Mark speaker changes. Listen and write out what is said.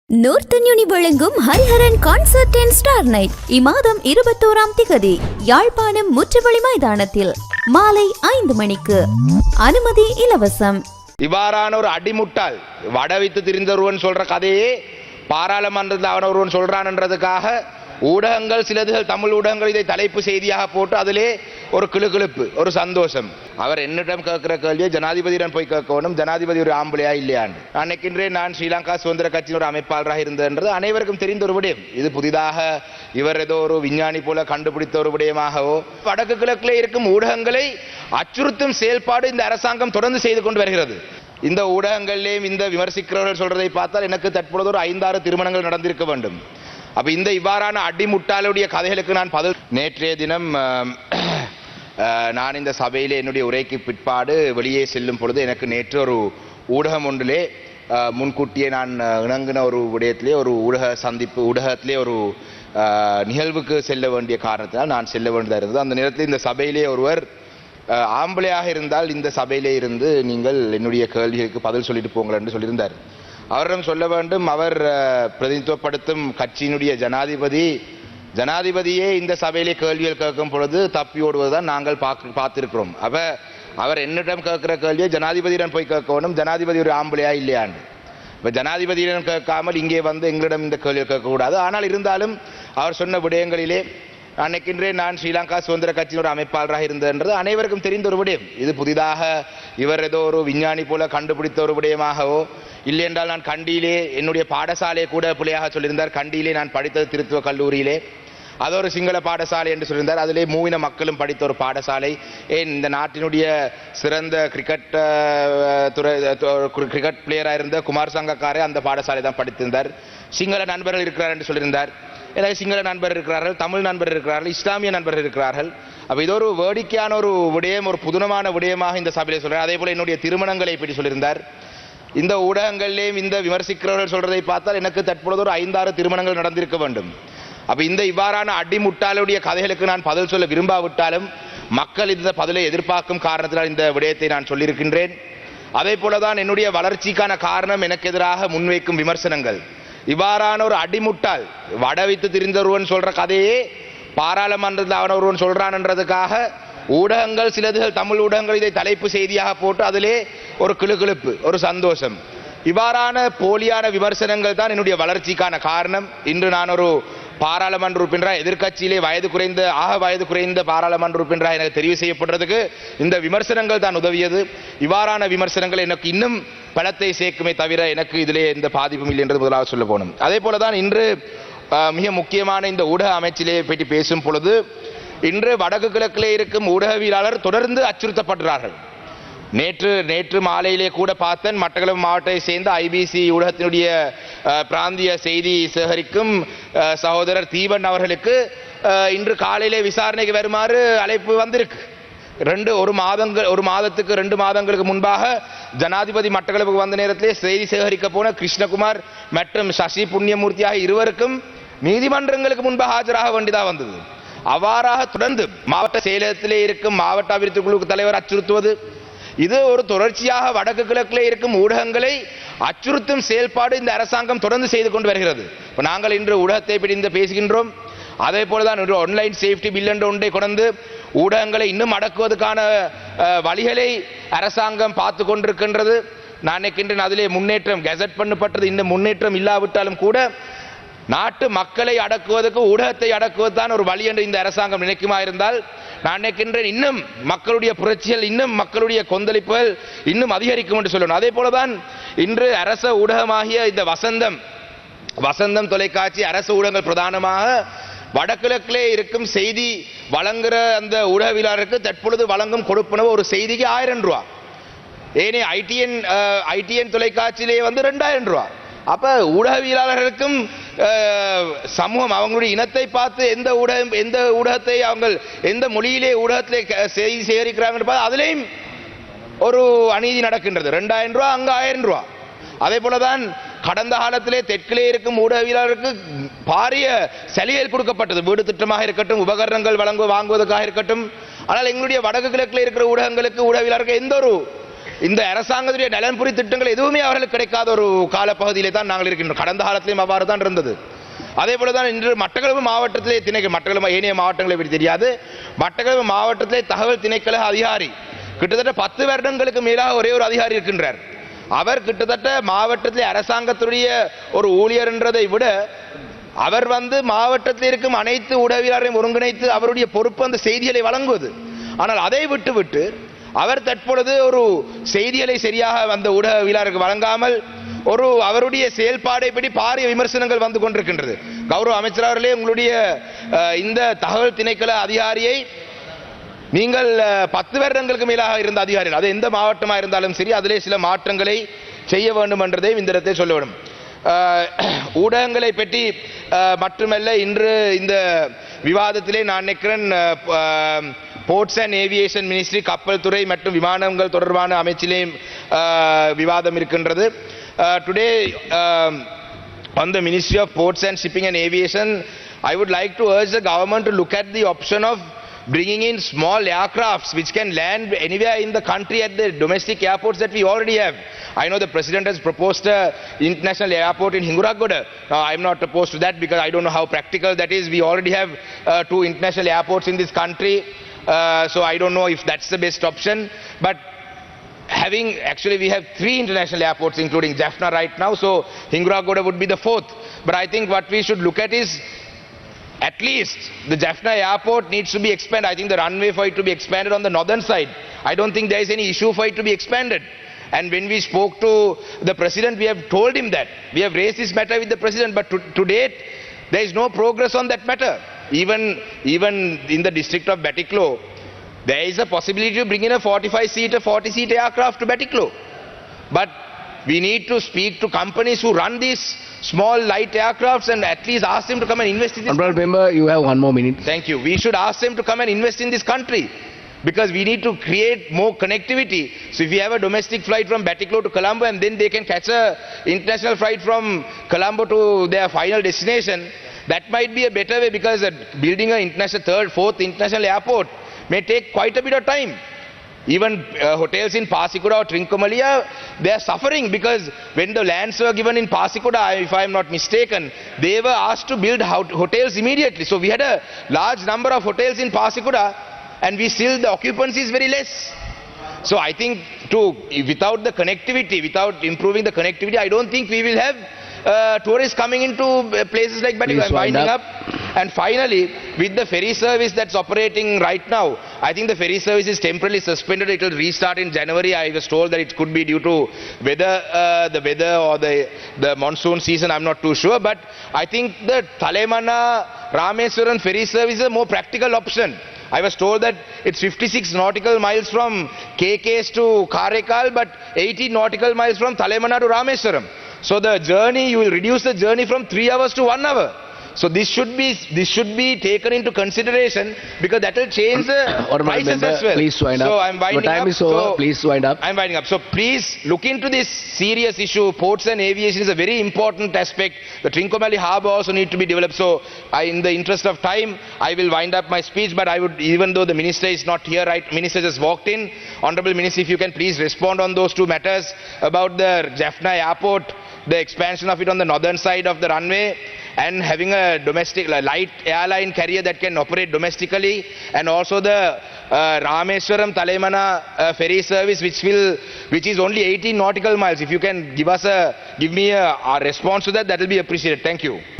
Speaker 1: நோர்த்தன் யூனி வழங்கும் Hariharan concert and star night இம்மாதம் 21ஆம் திகதி யாழ்ப்பாணம் முற்றுவழி மைதானத்தில் மாலை 5 மணிக்கு. அனுமதி இலவசம்.
Speaker 2: இவ்வாறான ஒரு அடிமுட்டால் வடவித்து திரிந்தொருவன் சொல்ற கதையே பாராளுமன்றத்தில் அவன் ஒருவன் சொல்றான்ன்றதுக்காக ஊடகங்கள் சிலதுகள் தமிழ் ஊடகங்கள் இதை தலைப்பு செய்தியாக போட்டு அதிலே ஒரு கிளுகிழுப்பு ஒரு சந்தோஷம். அவர் என்னிடம் கேட்கிற கேள்வியை ஜனாதிபதியிடம் போய் கேட்கணும், ஜனாதிபதி ஒரு ஆம்பளையா இல்லையான்னு. அன்னைக்கின்றே நான் ஸ்ரீலங்கா சுதந்திர கட்சியின் ஒரு அமைப்பாளராக இருந்தது அனைவருக்கும் தெரிந்த ஒரு விடயம். இது புதிதாக இவர் ஏதோ ஒரு விஞ்ஞானி போல கண்டுபிடித்த ஒரு விடயமாகவோ, வடக்கு கிழக்கிலே இருக்கும் ஊடகங்களை அச்சுறுத்தும் செயல்பாடு இந்த அரசாங்கம் தொடர்ந்து செய்து கொண்டு வருகிறது. இந்த ஊடகங்களிலேயும் இந்த விமர்சிக்கிறவர்கள் சொல்றதை பார்த்தால் எனக்கு தற்பொழுது ஒரு 5-6 திருமணங்கள் நடந்திருக்க வேண்டும். அப்ப இந்த இவ்வாறான அடிமுட்டாளுடைய கதைகளுக்கு நான் பதில். நேற்றைய தினம் நான் இந்த சபையிலே என்னுடைய உரைக்கு பிற்பாடு வெளியே செல்லும் பொழுது எனக்கு நேற்று ஒரு ஊடகம் ஒன்றிலே முன்கூட்டியே நான் இணங்கின ஒரு விடயத்திலே ஒரு ஊடகத்திலே ஒரு நிகழ்வுக்கு செல்ல வேண்டிய காரணத்தினால் நான் செல்ல வேண்டியதாக இருந்தது. அந்த நேரத்தில் இந்த சபையிலே ஒருவர் ஆம்பளையாக இருந்தால் இந்த சபையிலே இருந்து நீங்கள் என்னுடைய கேள்விகளுக்கு பதில் சொல்லிட்டு போங்கள் என்று சொல்லியிருந்தார். அவரிடம் சொல்ல வேண்டும், அவர் பிரதிநிதித்துவப்படுத்தும் கட்சியினுடைய ஜனாதிபதியே இந்த சபையிலே கேள்விகள் கேட்கும் பொழுது தப்பி ஓடுவதுதான் நாங்கள் பார்த்திருக்கிறோம். அப்ப அவர் என்னிடம் கேட்கிற கேள்வியை ஜனாதிபதியிடம் போய் கேட்கணும், ஜனாதிபதி ஒரு ஆம்பளையா இல்லையாண்டு. இப்ப ஜனாதிபதியிடம் கேட்காமல் இங்கே வந்து எங்களிடம் இந்த கேள்வியை கேட்கக்கூடாது. ஆனால் இருந்தாலும் அவர் சொன்ன விடயங்களிலே அன்னைக்கின்றே நான் ஸ்ரீலங்கா சுதந்திர கட்சியின் ஒரு அமைப்பாளராக இருந்தது அனைவருக்கும் தெரிந்த ஒரு விடயம். இது புதிதாக இவர் ஏதோ ஒரு விஞ்ஞானி போல கண்டுபிடித்த ஒரு விடயமாகவோ, இல்லை என்றால் நான் கண்டியிலே என்னுடைய பாடசாலையை கூட பிள்ளையாக சொல்லியிருந்தார். கண்டியிலே நான் படித்தது திருத்துவ கல்லூரியிலே, அது ஒரு சிங்கள பாடசாலை என்று சொல்லியிருந்தார். அதிலே மூவின மக்களும் படித்த ஒரு பாடசாலை. ஏன் இந்த நாட்டினுடைய சிறந்த கிரிக்கெட் பிளேயராக இருந்த குமார் சங்கக்காரே அந்த பாடசாலை தான் படித்திருந்தார். சிங்கள நண்பர்கள் இருக்கிறார் என்று சொல்லியிருந்தார். எனக்கு சிங்கள நண்பர் இருக்கிறார்கள், தமிழ் நண்பர் இருக்கிறார்கள், இஸ்லாமிய நண்பர்கள் இருக்கிறார்கள். அப்ப இது ஒரு வேடிக்கையான ஒரு விடயம், ஒரு புதுனமான விடயமாக இந்த சபையிலே சொல்றார். அதே போல என்னுடைய திருமணங்களை பற்றி சொல்லியிருந்தார். இந்த ஊடகங்களிலேயும் இந்த விமர்சிக்கிறவர்கள் சொல்றதை பார்த்தால் எனக்கு தற்பொழுது ஒரு 5-6 திருமணங்கள் நடந்திருக்க வேண்டும். அப்ப இந்த இவ்வாறான அடிமுட்டாளுடைய கதைகளுக்கு நான் பதில் சொல்ல விரும்பாவிட்டாலும் மக்கள் இந்த பதிலை எதிர்பார்க்கும் காரணத்தினால் இந்த விடயத்தை நான் சொல்லியிருக்கின்றேன். அதே போலதான் என்னுடைய வளர்ச்சிக்கான காரணம் எனக்கு எதிராக முன்வைக்கும் விமர்சனங்கள். இவ்வாறான ஒரு அடிமுட்டால் வடவித்து திரிந்தொருவன் சொல்ற கதையே பாராளுமன்றத்தில் அவன் ஒருவன் சொல்றான்ன்றதுக்காக ஊடகங்கள் சிலதுகள் தமிழ் ஊடகங்கள் இதை தலைப்பு செய்தியாக போட்டு அதிலே ஒரு கிளுகிழுப்பு ஒரு சந்தோஷம். இவ்வாறான போலியான விமர்சனங்கள் தான் என்னுடைய வளர்ச்சிக்கான காரணம். இன்று நான் ஒரு பாராளுமன்ற உறுப்பினராக எதிர்கட்சியிலே வயது குறைந்த பாராளுமன்ற உறுப்பினராக எனக்கு தெரிவு செய்யப்படுறதுக்கு இந்த விமர்சனங்கள் தான் உதவியது. இவ்வாறான விமர்சனங்கள் எனக்கு இன்னும் பலத்தை சேர்க்குமே தவிர எனக்கு இதிலே எந்த பாதிப்பும் இல்லை என்று முதலாவது சொல்ல போகணும். அதே போலதான் இன்று மிக முக்கியமான இந்த ஊடக அமைச்சிலே பற்றி பேசும் பொழுது இன்று வடக்கு கிழக்கிலே இருக்கும் ஊடகவியலாளர் தொடர்ந்து அச்சுறுத்தப்படுகிறார்கள். நேற்று மாலையிலே கூட பார்த்தேன், மட்டக்களப்பு மாவட்டத்தை சேர்ந்த ஐபிசி ஊடகத்தினுடைய பிராந்திய செய்தி சேகரிக்கும் சகோதரர் தீபன் அவர்களுக்கு இன்று காலையிலே விசாரணைக்கு வருமாறு அழைப்பு வந்திருக்கு. 2 மாதங்களுக்கு முன்பாக ஜனாதிபதி மட்டக்களப்புக்கு வந்த நேரத்திலே செய்தி சேகரிக்க போன கிருஷ்ணகுமார் மற்றும் சசி புண்ணியமூர்த்தி ஆகிய இருவருக்கும் நீதிமன்றங்களுக்கு முன்பாக ஆஜராக வேண்டியதாக வந்தது. அவ்வாறாக தொடர்ந்து மாவட்ட செயலகத்திலே இருக்கும் மாவட்ட அபிவிருத்தி குழு தலைவர் அச்சுறுத்துவது, இது ஒரு தொடர்ச்சியாக வடக்கு கிழக்கிலே இருக்கும் ஊடகங்களை அச்சுறுத்தும் செயல்பாடு இந்த அரசாங்கம் தொடர்ந்து செய்து கொண்டு வருகிறது. இப்ப நாங்கள் இன்று ஊடகத்தை பிடிந்து பேசுகின்றோம். அதே போலதான் ஆன்லைன் சேஃப்டி பில் என்ற ஒன்றை கொண்டு ஊடகங்களை இன்னும் அடக்குவதற்கான வழிகளை அரசாங்கம் பார்த்து கொண்டிருக்கின்றது. நான் நினைக்கின்றேன் அதிலே முன்னேற்றம் கெசட் பண்ணப்பட்டது. இந்த முன்னேற்றம் இல்லாவிட்டாலும் கூட நாட்டு மக்களை அடக்குவதற்கு ஊடகத்தை அடக்குவது தான் ஒரு வழி என்று இந்த அரசாங்கம் நினைக்குமா இருந்தால் நான் நினைக்கின்றேன் இன்னும் மக்களுடைய புரட்சிகள், இன்னும் மக்களுடைய கொந்தளிப்புகள் இன்னும் அதிகரிக்கும் என்று சொல்லணும். அதே போலதான் இன்று அரச ஊடகமாகிய இந்த வசந்தம் தொலைக்காட்சி அரசு ஊடகங்கள் பிரதானமாக வடகிழக்கிலே இருக்கும் செய்தி வழங்குற அந்த ஊடகவியலாளருக்கு தற்பொழுது வழங்கும் கொடுப்பனவு ஒரு செய்திக்கு 1000 ரூபாய். ஏனே ஐடிஎன் தொலைக்காட்சியிலே வந்து 2000 ரூபாய். அப்ப ஊடகவியலாளர்களுக்கும் சமூகம் அவங்களுடைய இனத்தை பார்த்து எந்த ஊடகத்தை அவங்க எந்த மொழியிலே ஊடகத்திலே செய்தி சேகரிக்கிறாங்க அதிலேயும் ஒரு அநீதி நடக்கின்றது. 2000 ரூபாய் அங்க 1000 ரூபாய். அதே போலதான் கடந்த காலத்திலே தெற்கிலே இருக்கும் ஊடகவியலாளருக்கு பாரிய சலுகைகள் கொடுக்கப்பட்டது. வீடு திட்டமாக இருக்கட்டும், உபகரணங்கள் வாங்குவதற்காக இருக்கட்டும். ஆனால் எங்களுடைய வடக்கு கிழக்கில் இருக்கிற ஊடகங்களுக்கு ஊடகவியலாளருக்கு எந்த ஒரு இந்த அரசாங்கத்துடைய நலன்புரி திட்டங்கள் எதுவுமே அவர்களுக்கு கிடைக்காத ஒரு காலப்பகுதியிலே தான் நாங்கள் இருக்கின்றோம். கடந்த காலத்திலேயும் அவ்வாறு தான் இருந்தது. அதே போல தான் இன்று மட்டக்களப்பு மாவட்டத்திலே மட்டக்களப்பு ஏனைய மாவட்டங்களை பற்றி தெரியாது. மட்டக்களப்பு மாவட்டத்திலே தகவல் திணைக்கள அதிகாரி கிட்டத்தட்ட 10 வருடங்களுக்கு மேலாக ஒரே ஒரு அதிகாரி இருக்கின்றார். அவர் கிட்டத்தட்ட மாவட்டத்திலே அரசாங்கத்துடைய ஒரு ஊழியர் என்றதை விட அவர் மாவட்டத்தில் இருக்கும் அனைத்து உடவியலாளரையும் ஒருங்கிணைத்து அவருடைய பொறுப்பு அந்த செய்திகளை வழங்குவது. ஆனால் அதை விட்டு அவர் தற்பொழுது ஒரு செய்திகளை சரியாக அந்த ஊடகவியலாளருக்கு வழங்காமல் ஒரு அவருடைய செயல்பாடை பற்றி பாரிய விமர்சனங்கள் வந்து கொண்டிருக்கின்றது. கௌரவ அமைச்சர் அவர்களே, உங்களுடைய இந்த தகவல் திணைக்கள அதிகாரியை நீங்கள் 10 வருடங்களுக்கு மேலாக இருந்த அதிகாரிகள், அது எந்த மாவட்டமாக இருந்தாலும் சரி, அதிலே சில மாற்றங்களை செய்ய வேண்டும் என்றதை இந்த இடத்தை சொல்ல வேண்டும். ஊடகங்களை பற்றி மட்டுமல்ல, இன்று இந்த விவாதத்திலே நான் நினைக்கிறேன் போர்ட்ஸ் அண்ட் ஏவியேஷன் மினிஸ்ட்ரி, கப்பல் துறை மற்றும் விமானங்கள் தொடர்பான அமைச்சிலேயும் விவாதம் இருக்கின்றது. Today on the Ministry of Ports and Shipping and Aviation, I would like to urge the government to look at the option of bringing in small aircrafts which can land anywhere in the country at the domestic airports that we already have. I know the President has proposed an international airport in Hinguragoda. Now, I am not opposed to that because I don't know how practical that is. We already have 2 international airports in this country. So I don't know if that's the best option. But actually we have 3 international airports including Jaffna right now. So Hinguragoda would be the 4th. But I think what we should look at is at least the Jaffna airport needs to be expanded. I think the runway for it to be expanded on the northern side. I don't think there is any issue for it to be expanded. And when we spoke to the President, we have told him that. We have raised this matter with the President, but to date, there is no progress on that matter. Even in the district of Batiklo, there is a possibility to bring in a 45-seater, 40-seat aircraft to Batiklo. But we need to speak to companies who run these small light aircrafts and at least ask them to come and invest in this
Speaker 3: Honorable
Speaker 2: country.
Speaker 3: Member, you have 1 more minute.
Speaker 2: Thank you. We should ask them to come and invest in this country because we need to create more connectivity. So if we have a domestic flight from Batiklo to Colombo and then they can catch a international flight from Colombo to their final destination, that might be a better way because building an international 3rd, 4th international airport may take quite a bit of time. Even hotels in Pasikuda or Trincomalia, they are suffering because when the lands were given in Pasikuda, if I am not mistaken, they were asked to build hotels immediately. So we had a large number of hotels in Pasikuda and we still, the occupancy is very less. So I think without the connectivity, without improving the connectivity, I don't think we will have tourists coming into places like Batiklo. I'm winding up. And finally, with the ferry service that's operating right now, I think the ferry service is temporarily suspended. It will restart in January. I was told that it could be due to the weather or the monsoon season. I'm not too sure. But I think the Thalemana Rameswaram ferry service is a more practical option. I was told that it's 56 nautical miles from KKS to Karekal, but 80 nautical miles from Thalemana to Rameswaram. So the journey, you will reduce the journey from 3 hours to 1 hour. So this should be taken into consideration because that will change the prices as well.
Speaker 3: Please wind up.
Speaker 2: So I'm winding
Speaker 3: Your time
Speaker 2: up.
Speaker 3: is over.
Speaker 2: So
Speaker 3: please wind up.
Speaker 2: I'm winding up. So please look into this serious issue. Ports and aviation is a very important aspect. The Trincomalee harbour also need to be developed. So in the interest of time, I will wind up my speech. But I would, even though the minister is not here, right? Minister just walked in. Honourable Minister, if you can please respond on those 2 matters about the Jaffna airport, the expansion of it on the northern side of the runway, and having a domestic light airline carrier that can operate domestically, and also the Rameswaram Thalemana ferry service which is only 18 nautical miles. If you can give me a response to that, that will be appreciated. Thank you.